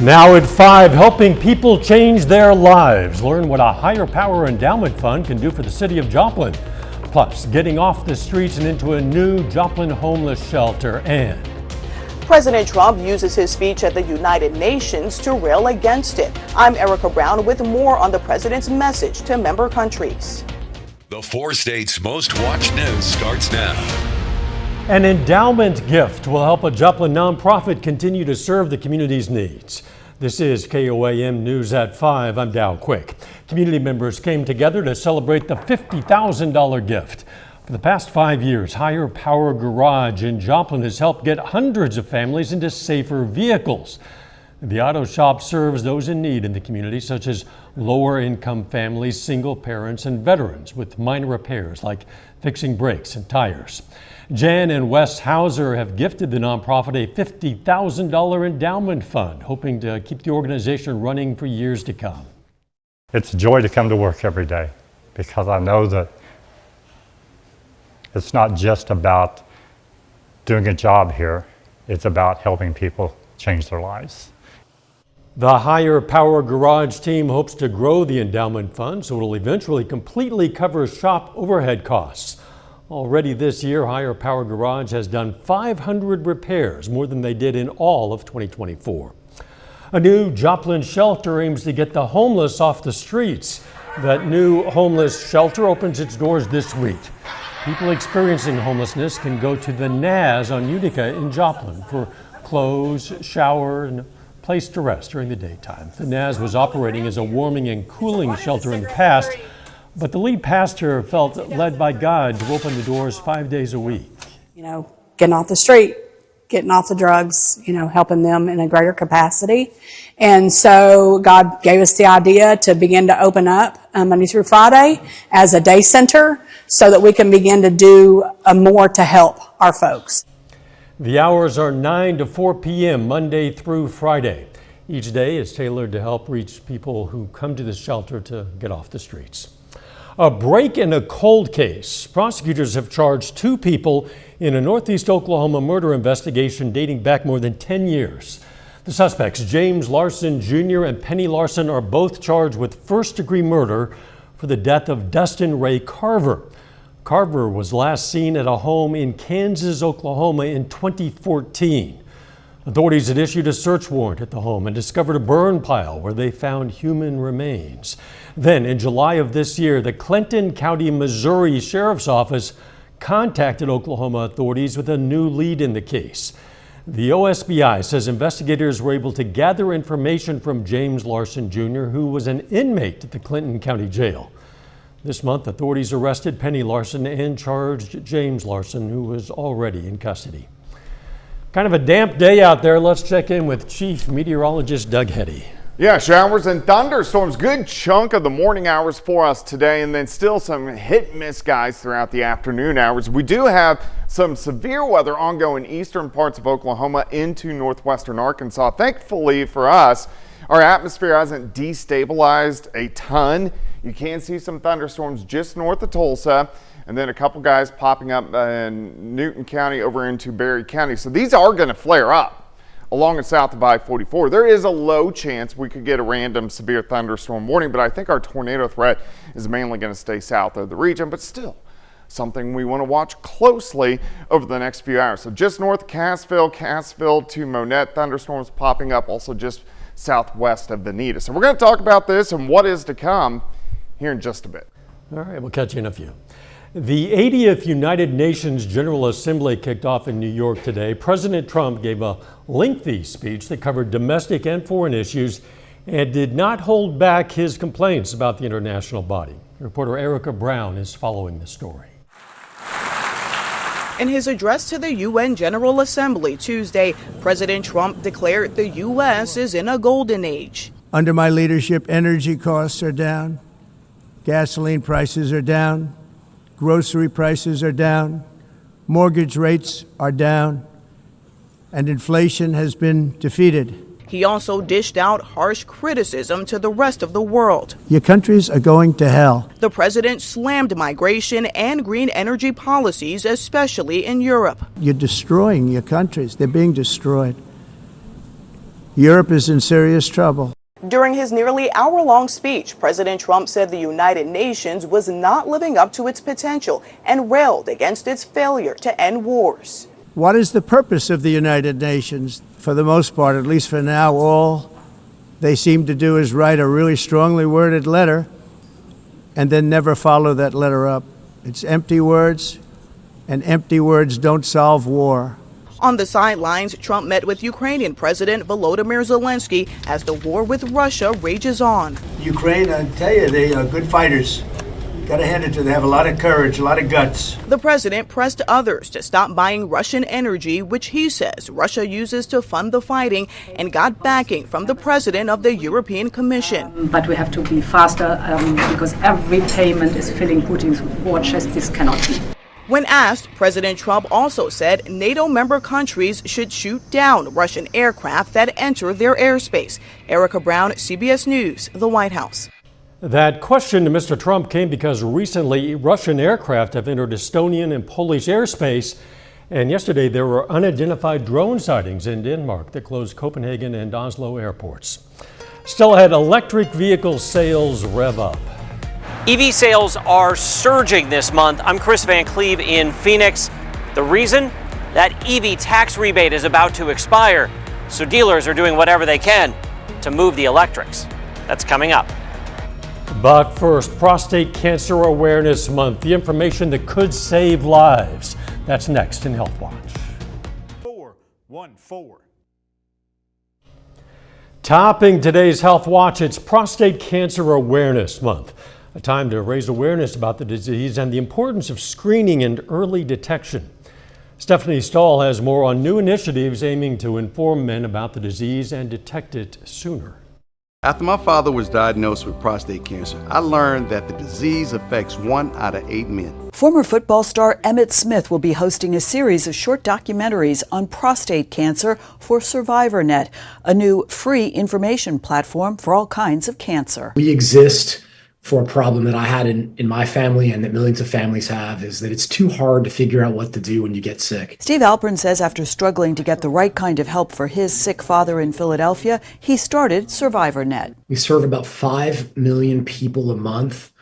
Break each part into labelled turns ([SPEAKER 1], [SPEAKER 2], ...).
[SPEAKER 1] Now at 5, helping people change their lives. Learn what a higher power endowment fund can do for the city of Joplin. Plus, getting off the streets and into a new Joplin homeless shelter. And
[SPEAKER 2] President Trump uses his speech at the United Nations to rail against it. I'm Erica Brown with more on the president's message to member countries.
[SPEAKER 3] The 4 states' most watched news starts now.
[SPEAKER 1] An endowment gift will help a Joplin nonprofit continue to serve the community's needs. This is KOAM News at 5. I'm Dow Quick. Community members came together to celebrate the $50,000 gift. For the past 5 years, Higher Power Garage in Joplin has helped get hundreds of families into safer vehicles. The auto shop serves those in need in the community, such as lower income families, single parents, and veterans with minor repairs like fixing brakes and tires. Jan and Wes Hauser have gifted the nonprofit a $50,000 endowment fund, hoping to keep the organization running for years to come.
[SPEAKER 4] It's a joy to come to work every day because I know that it's not just about doing a job here, it's about helping people change their lives.
[SPEAKER 1] The Higher Power Garage team hopes to grow the endowment fund so it'll eventually completely cover shop overhead costs. Already this year, Higher Power Garage has done 500 repairs, more than they did in all of 2024. A new Joplin shelter aims to get the homeless off the streets. That new homeless shelter opens its doors this week. People experiencing homelessness can go to the Naz on Utica in Joplin for clothes, shower, and a place to rest during the daytime. The Naz was operating as a warming and cooling shelter in the past, but the lead pastor felt led by God to open the doors 5 days a week.
[SPEAKER 5] Getting off the street, getting off the drugs, helping them in a greater capacity. And so God gave us the idea to begin to open up Monday through Friday as a day center so that we can begin to do more to help our folks.
[SPEAKER 1] The hours are 9 to 4 p.m. Monday through Friday. Each day is tailored to help reach people who come to the shelter to get off the streets. A break in a cold case. Prosecutors have charged 2 people in a Northeast Oklahoma murder investigation dating back more than 10 years. The suspects, James Larson Jr. and Penny Larson, are both charged with first-degree murder for the death of Dustin Ray Carver. Carver was last seen at a home in Kansas, Oklahoma in 2014. Authorities had issued a search warrant at the home and discovered a burn pile where they found human remains. Then, in July of this year, the Clinton County, Missouri Sheriff's Office contacted Oklahoma authorities with a new lead in the case. The OSBI says investigators were able to gather information from James Larson Jr., who was an inmate at the Clinton County Jail. This month, authorities arrested Penny Larson and charged James Larson, who was already in custody. Kind of a damp day out there. Let's check in with Chief Meteorologist Doug Heddy.
[SPEAKER 6] Yeah, showers and thunderstorms. Good chunk of the morning hours for us today, and then still some hit and miss guys throughout the afternoon hours. We do have some severe weather ongoing eastern parts of Oklahoma into northwestern Arkansas. Thankfully for us, our atmosphere hasn't destabilized a ton. You can see some thunderstorms just north of Tulsa, and then a couple guys popping up in Newton County over into Berry County. So these are going to flare up along and south of I-44. There is a low chance we could get a random severe thunderstorm warning, but I think our tornado threat is mainly going to stay south of the region, but still something we want to watch closely over the next few hours. So just north of Cassville to Monette, thunderstorms popping up also just southwest of Veneta. So we're going to talk about this and what is to come here in just a bit.
[SPEAKER 1] All right, we'll catch you in a few. The 80th United Nations General Assembly kicked off in New York today. President Trump gave a lengthy speech that covered domestic and foreign issues and did not hold back his complaints about the international body. Reporter Erica Brown is following the story.
[SPEAKER 2] In his address to the UN General Assembly Tuesday, President Trump declared the U.S. is in a golden age.
[SPEAKER 7] Under my leadership, energy costs are down, gasoline prices are down, grocery prices are down, mortgage rates are down, and inflation has been defeated.
[SPEAKER 2] He also dished out harsh criticism to the rest of the world.
[SPEAKER 7] Your countries are going to hell.
[SPEAKER 2] The president slammed migration and green energy policies, especially in Europe.
[SPEAKER 7] You're destroying your countries. They're being destroyed. Europe is in serious trouble.
[SPEAKER 2] During his nearly hour-long speech, President Trump said the United Nations was not living up to its potential and railed against its failure to end wars.
[SPEAKER 7] What is the purpose of the United Nations? For the most part, at least for now, all they seem to do is write a really strongly worded letter and then never follow that letter up. It's empty words, and empty words don't solve war.
[SPEAKER 2] On the sidelines, Trump met with Ukrainian President Volodymyr Zelensky as the war with Russia rages on.
[SPEAKER 7] Ukraine, I tell you, they are good fighters. Got to hand it to them. They have a lot of courage, a lot of guts.
[SPEAKER 2] The president pressed others to stop buying Russian energy, which he says Russia uses to fund the fighting, and got backing from the president of the European Commission.
[SPEAKER 8] But we have to be faster because every payment is filling Putin's war chest. This cannot be.
[SPEAKER 2] When asked, President Trump also said NATO member countries should shoot down Russian aircraft that enter their airspace. Erica Brown, CBS News, the White House.
[SPEAKER 1] That question to Mr. Trump came because recently Russian aircraft have entered Estonian and Polish airspace. And yesterday there were unidentified drone sightings in Denmark that closed Copenhagen and Oslo airports. Still ahead, electric vehicle sales rev up.
[SPEAKER 9] EV sales are surging this month. I'm Chris Van Cleve in Phoenix. The reason? That EV tax rebate is about to expire, so dealers are doing whatever they can to move the electrics. That's coming up.
[SPEAKER 1] But first, Prostate Cancer Awareness Month, the information that could save lives. That's next in Health Watch.
[SPEAKER 10] 414.
[SPEAKER 1] Topping today's Health Watch, it's Prostate Cancer Awareness Month. A time to raise awareness about the disease and the importance of screening and early detection. Stephanie Stahl has more on new initiatives aiming to inform men about the disease and detect it sooner.
[SPEAKER 11] After my father was diagnosed with prostate cancer, I learned that the disease affects 1 out of 8 men.
[SPEAKER 12] Former football star Emmitt Smith will be hosting a series of short documentaries on prostate cancer for SurvivorNet, a new free information platform for all kinds of cancer.
[SPEAKER 13] We exist for a problem that I had in my family and that millions of families have, is that it's too hard to figure out what to do when you get sick.
[SPEAKER 12] Steve Alpern says after struggling to get the right kind of help for his sick father in Philadelphia, he started SurvivorNet.
[SPEAKER 13] We serve about 5 million people a month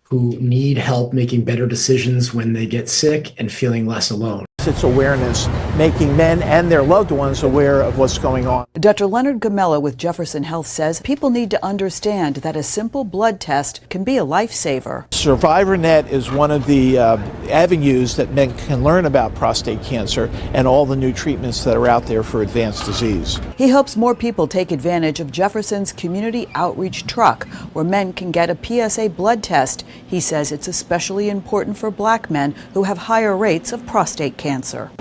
[SPEAKER 13] who need help making better decisions when they get sick and feeling less alone.
[SPEAKER 14] It's awareness, making men and their loved ones aware of what's going on.
[SPEAKER 12] Dr. Leonard Gamella with Jefferson Health says people need to understand that a simple blood test can be a lifesaver.
[SPEAKER 14] SurvivorNet is one of the avenues that men can learn about prostate cancer and all the new treatments that are out there for advanced disease.
[SPEAKER 12] He hopes more people take advantage of Jefferson's community outreach truck, where men can get a PSA blood test. He says it's especially important for black men who have higher rates of prostate cancer.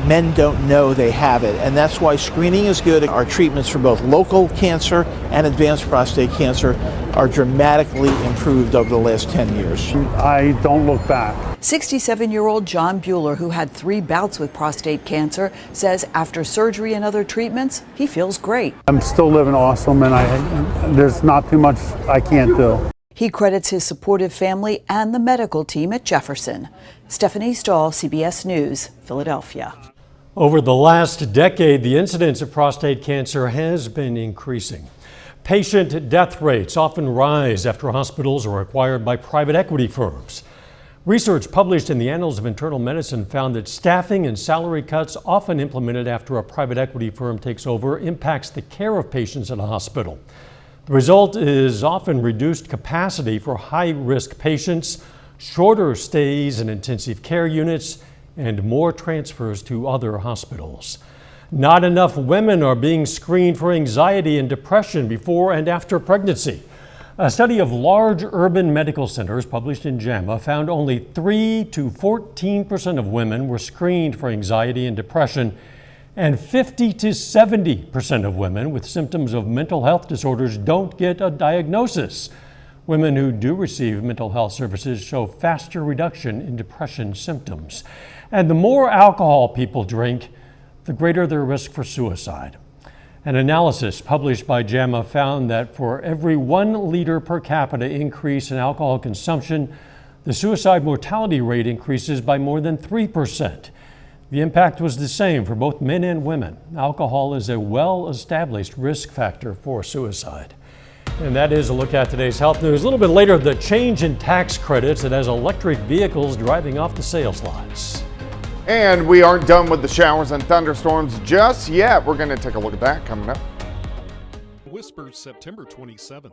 [SPEAKER 14] Men don't know they have it, and that's why screening is good. Our treatments for both local cancer and advanced prostate cancer are dramatically improved over the last 10 years.
[SPEAKER 10] I don't look back.
[SPEAKER 12] 67-year-old John Bueller, who had 3 bouts with prostate cancer, says after surgery and other treatments, he feels great.
[SPEAKER 10] I'm still living awesome, and there's not too much I can't do.
[SPEAKER 12] He credits his supportive family and the medical team at Jefferson. Stephanie Stahl, CBS News, Philadelphia.
[SPEAKER 1] Over the last decade, the incidence of prostate cancer has been increasing. Patient death rates often rise after hospitals are acquired by private equity firms. Research published in the Annals of Internal Medicine found that staffing and salary cuts often implemented after a private equity firm takes over impacts the care of patients at a hospital. The result is often reduced capacity for high-risk patients, shorter stays in intensive care units, and more transfers to other hospitals. Not enough women are being screened for anxiety and depression before and after pregnancy. A study of large urban medical centers published in JAMA found only 3 to 14% of women were screened for anxiety and depression, and 50 to 70% of women with symptoms of mental health disorders don't get a diagnosis. Women who do receive mental health services show faster reduction in depression symptoms. And the more alcohol people drink, the greater their risk for suicide. An analysis published by JAMA found that for every 1 liter per capita increase in alcohol consumption, the suicide mortality rate increases by more than 3%. The impact was the same for both men and women. Alcohol is a well-established risk factor for suicide. And that is a look at today's health news. A little bit later, the change in tax credits that has electric vehicles driving off the sales lots.
[SPEAKER 6] And we aren't done with the showers and thunderstorms just yet. We're going to take a look at that coming up.
[SPEAKER 15] Whispers, September 27th.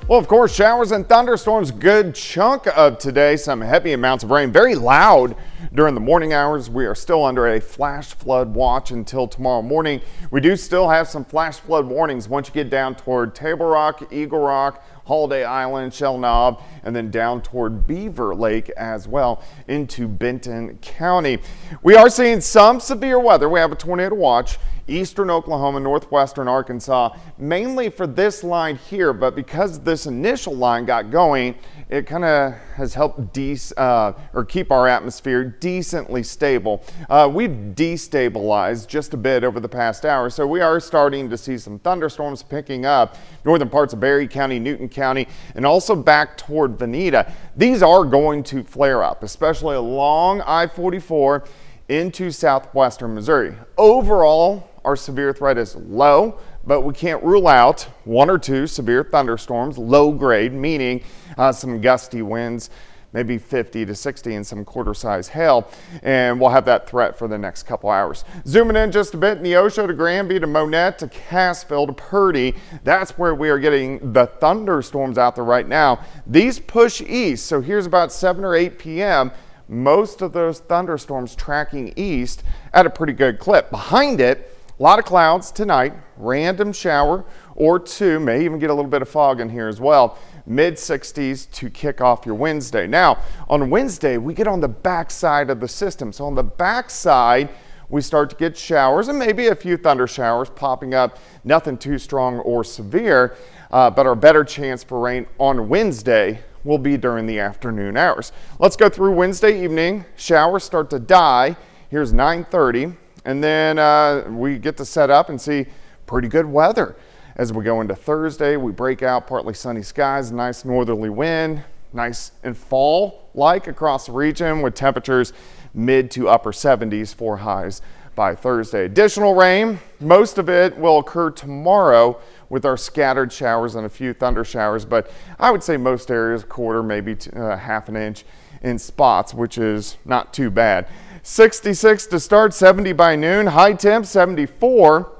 [SPEAKER 6] Well, of course, showers and thunderstorms, good chunk of today. Some heavy amounts of rain, very loud during the morning hours. We are still under a flash flood watch until tomorrow morning. We do still have some flash flood warnings once you get down toward Table Rock, Eagle Rock, Holiday Island, Shell Knob, and then down toward Beaver Lake as well into Benton County. We are seeing some severe weather. We have a tornado watch. Eastern Oklahoma, northwestern Arkansas, mainly for this line here, but because this initial line got going, it kind of has helped keep our atmosphere decently stable. We've destabilized just a bit over the past hour, so we are starting to see some thunderstorms picking up northern parts of Berry County, Newton County, and also back toward Veneta. These are going to flare up, especially along I-44 into southwestern Missouri. Overall, our severe threat is low, but we can't rule out one or two severe thunderstorms, low grade, meaning some gusty winds, maybe 50 to 60 and some quarter-size hail, and we'll have that threat for the next couple hours. Zooming in just a bit, Neosho to Granby to Monette to Cassville to Purdy, that's where we are getting the thunderstorms out there right now. These push east, so here's about 7 or 8 p.m., most of those thunderstorms tracking east at a pretty good clip. Behind it, a lot of clouds tonight, random shower or two, may even get a little bit of fog in here as well. Mid 60s to kick off your Wednesday. Now, on Wednesday, we get on the back side of the system. So on the back side, we start to get showers and maybe a few thunder showers popping up. Nothing too strong or severe, but our better chance for rain on Wednesday will be during the afternoon hours. Let's go through Wednesday evening. Showers start to die. Here's 9:30. And then we get to set up and see pretty good weather. As we go into Thursday, we break out partly sunny skies, nice northerly wind, nice and fall-like across the region with temperatures mid to upper 70s for highs by Thursday. Additional rain, most of it will occur tomorrow with our scattered showers and a few thunder showers, but I would say most areas, quarter, maybe half an inch in spots, which is not too bad. 66 to start, 70 by noon, high temp 74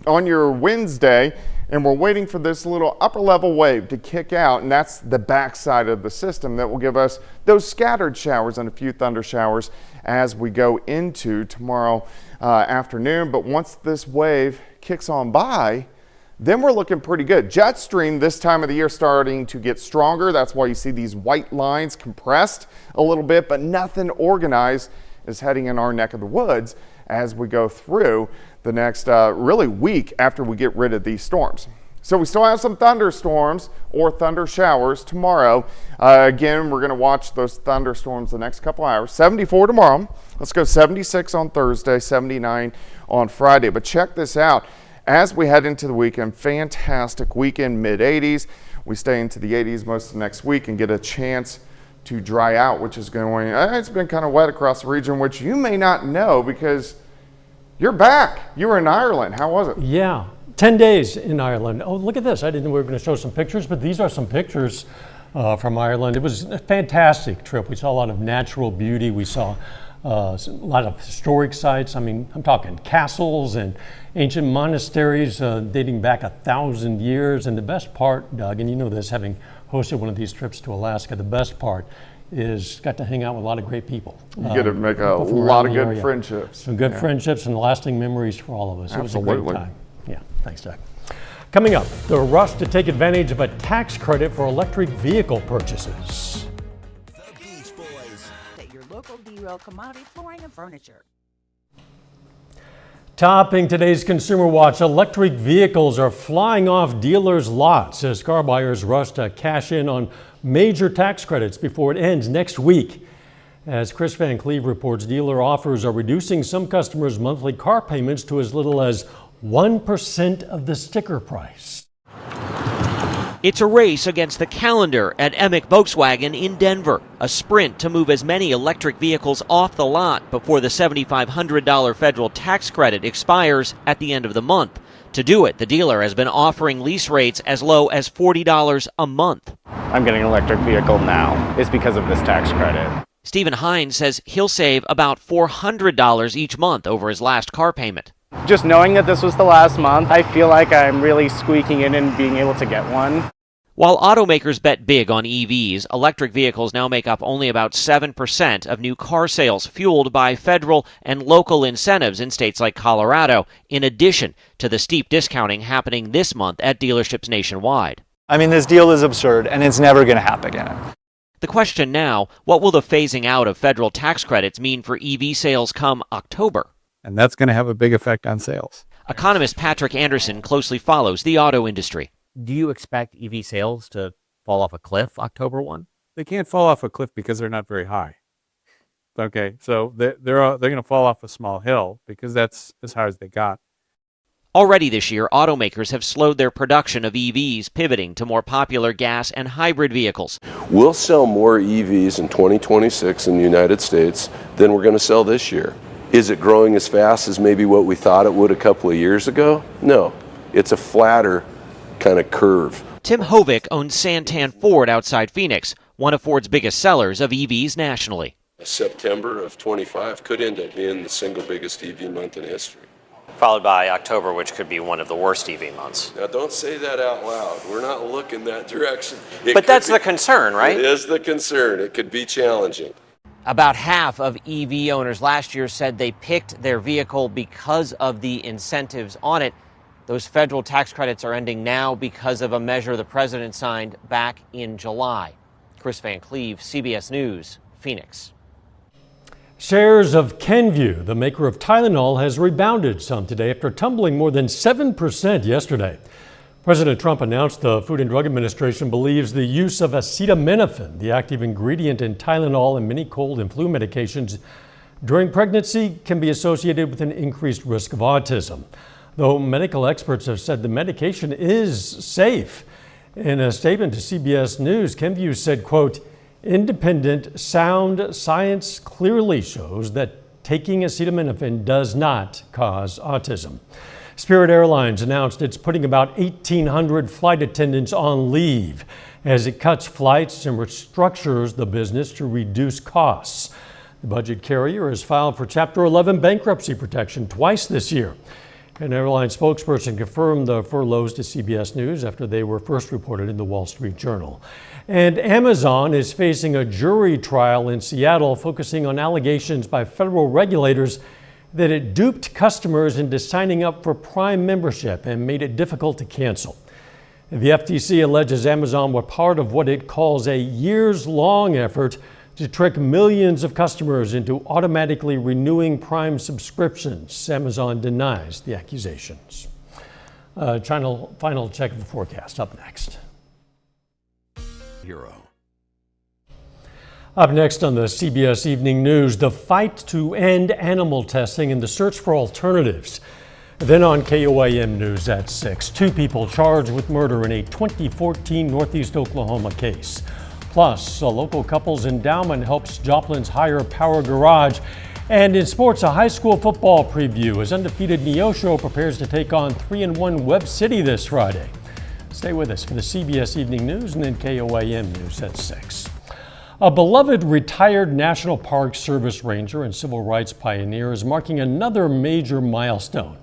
[SPEAKER 6] on your Wednesday, and we're waiting for this little upper level wave to kick out, and that's the backside of the system that will give us those scattered showers and a few thunder showers as we go into tomorrow afternoon. But once this wave kicks on by, then we're looking pretty good. Jet stream this time of the year starting to get stronger. That's why you see these white lines compressed a little bit, but nothing organized is heading in our neck of the woods as we go through the next really week after we get rid of these storms. So we still have some thunderstorms or thunder showers tomorrow. Again, we're going to watch those thunderstorms the next couple hours. 74 tomorrow. Let's go 76 on Thursday, 79 on Friday. But check this out. As we head into the weekend, fantastic weekend, mid 80s. We stay into the 80s most of the next week and get a chance to dry out, which is going, it's been kind of wet across the region, which you may not know because you're back. You were in Ireland. How was it?
[SPEAKER 1] Yeah, 10 days in Ireland. Oh, look at this. I didn't know we were going to show some pictures, but these are some pictures from Ireland. It was a fantastic trip. We saw a lot of natural beauty. We saw a lot of historic sites. I mean, I'm talking castles and ancient monasteries dating back 1,000 years. And the best part, Doug, and you know this, having hosted one of these trips to Alaska, the best part is got to hang out with a lot of great people.
[SPEAKER 6] You get to make a lot of good friendships.
[SPEAKER 1] Some good friendships and lasting memories for all of us. Absolutely. It was a great time. Yeah, thanks, Doug. Coming up, the rush to take advantage of a tax credit for electric vehicle purchases.
[SPEAKER 16] The Beach Boys at your local D-Rail commodity flooring and furniture.
[SPEAKER 1] Topping today's Consumer Watch, electric vehicles are flying off dealers' lots as car buyers rush to cash in on major tax credits before it ends next week. As Chris Van Cleve reports, dealer offers are reducing some customers' monthly car payments to as little as 1% of the sticker price.
[SPEAKER 9] It's a race against the calendar at Emick Volkswagen in Denver, a sprint to move as many electric vehicles off the lot before the $7,500 federal tax credit expires at the end of the month. To do it, the dealer has been offering lease rates as low as $40 a month.
[SPEAKER 17] I'm getting an electric vehicle now. It's because of this tax credit.
[SPEAKER 9] Stephen Hines says he'll save about $400 each month over his last car payment.
[SPEAKER 17] Just knowing that this was the last month, I feel like I'm really squeaking in and being able to get one.
[SPEAKER 9] While automakers bet big on EVs, electric vehicles now make up only about 7% of new car sales, fueled by federal and local incentives in states like Colorado, in addition to the steep discounting happening this month at dealerships nationwide.
[SPEAKER 18] I mean, this deal is absurd, and it's never going to happen again.
[SPEAKER 9] The question now, what will the phasing out of federal tax credits mean for EV sales come October?
[SPEAKER 19] And that's going to have a big effect on sales.
[SPEAKER 9] Economist Patrick Anderson closely follows the auto industry.
[SPEAKER 20] Do you expect EV sales to fall off a cliff October 1?
[SPEAKER 19] They can't fall off a cliff because they're not very high. Okay, so they're going to fall off a small hill because that's as high as they got.
[SPEAKER 9] Already this year, automakers have slowed their production of EVs, pivoting to more popular gas and hybrid vehicles.
[SPEAKER 21] We'll sell more EVs in 2026 in the United States than we're going to sell this year. Is it growing as fast as maybe what we thought it would a couple of years ago? No, it's a flatter kind of curve.
[SPEAKER 9] Tim Hovick owns Santan Ford outside Phoenix, one of Ford's biggest sellers of EVs nationally.
[SPEAKER 21] September of 25 could end up being the single biggest EV month in history.
[SPEAKER 9] Followed by October, which could be one of the worst EV months.
[SPEAKER 21] Now, don't say that out loud. We're not looking that direction.
[SPEAKER 9] But that's the concern, right?
[SPEAKER 21] It is the concern. It could be challenging.
[SPEAKER 9] About half of EV owners last year said they picked their vehicle because of the incentives on it. Those federal tax credits are ending now because of a measure the president signed back in July. Chris Van Cleve, CBS News, Phoenix.
[SPEAKER 1] Shares of Kenvue, the maker of Tylenol, has rebounded some today after tumbling more than 7% yesterday. President Trump announced the Food and Drug Administration believes the use of acetaminophen, the active ingredient in Tylenol and many cold and flu medications, during pregnancy can be associated with an increased risk of autism. Though medical experts have said the medication is safe. In a statement to CBS News, Kenvue said, quote, "Independent, sound science clearly shows that taking acetaminophen does not cause autism." Spirit Airlines announced it's putting about 1,800 flight attendants on leave as it cuts flights and restructures the business to reduce costs. The budget carrier has filed for Chapter 11 bankruptcy protection twice this year. An airline spokesperson confirmed the furloughs to CBS News after they were first reported in the Wall Street Journal. And Amazon is facing a jury trial in Seattle focusing on allegations by federal regulators that it duped customers into signing up for Prime membership and made it difficult to cancel. The FTC alleges Amazon was part of what it calls a years-long effort to trick millions of customers into automatically renewing Prime subscriptions. Amazon denies the accusations. Final check of the forecast up next.
[SPEAKER 3] Hero.
[SPEAKER 1] Up next on the CBS Evening News, the fight to end animal testing and the search for alternatives. Then on KOAM News at 6, 2 people charged with murder in a 2014 Northeast Oklahoma case. Plus, a local couple's endowment helps Joplin's higher power garage. And in sports, a high school football preview as undefeated Neosho prepares to take on 3-1 Webb City this Friday. Stay with us for the CBS Evening News and then KOAM News at 6. A beloved retired National Park Service ranger and civil rights pioneer is marking another major milestone.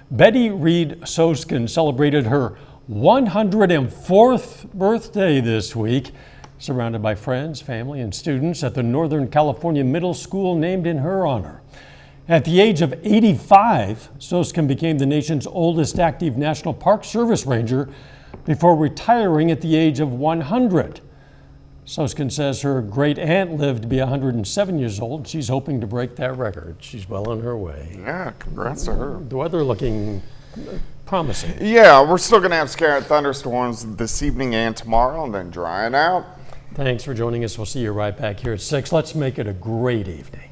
[SPEAKER 1] Betty Reed Soskin celebrated her 104th birthday this week, surrounded by friends, family, and students at the Northern California Middle School named in her honor. At the age of 85, Soskin became the nation's oldest active National Park Service ranger before retiring at the age of 100. Soskin says her great aunt lived to be 107 years old. She's hoping to break that record. She's well on her way.
[SPEAKER 6] Yeah, congrats to her.
[SPEAKER 1] The weather looking promising.
[SPEAKER 6] Yeah, we're still going to have scattered thunderstorms this evening and tomorrow, and then drying out.
[SPEAKER 1] Thanks for joining us. We'll see you right back here at 6. Let's make it a great evening.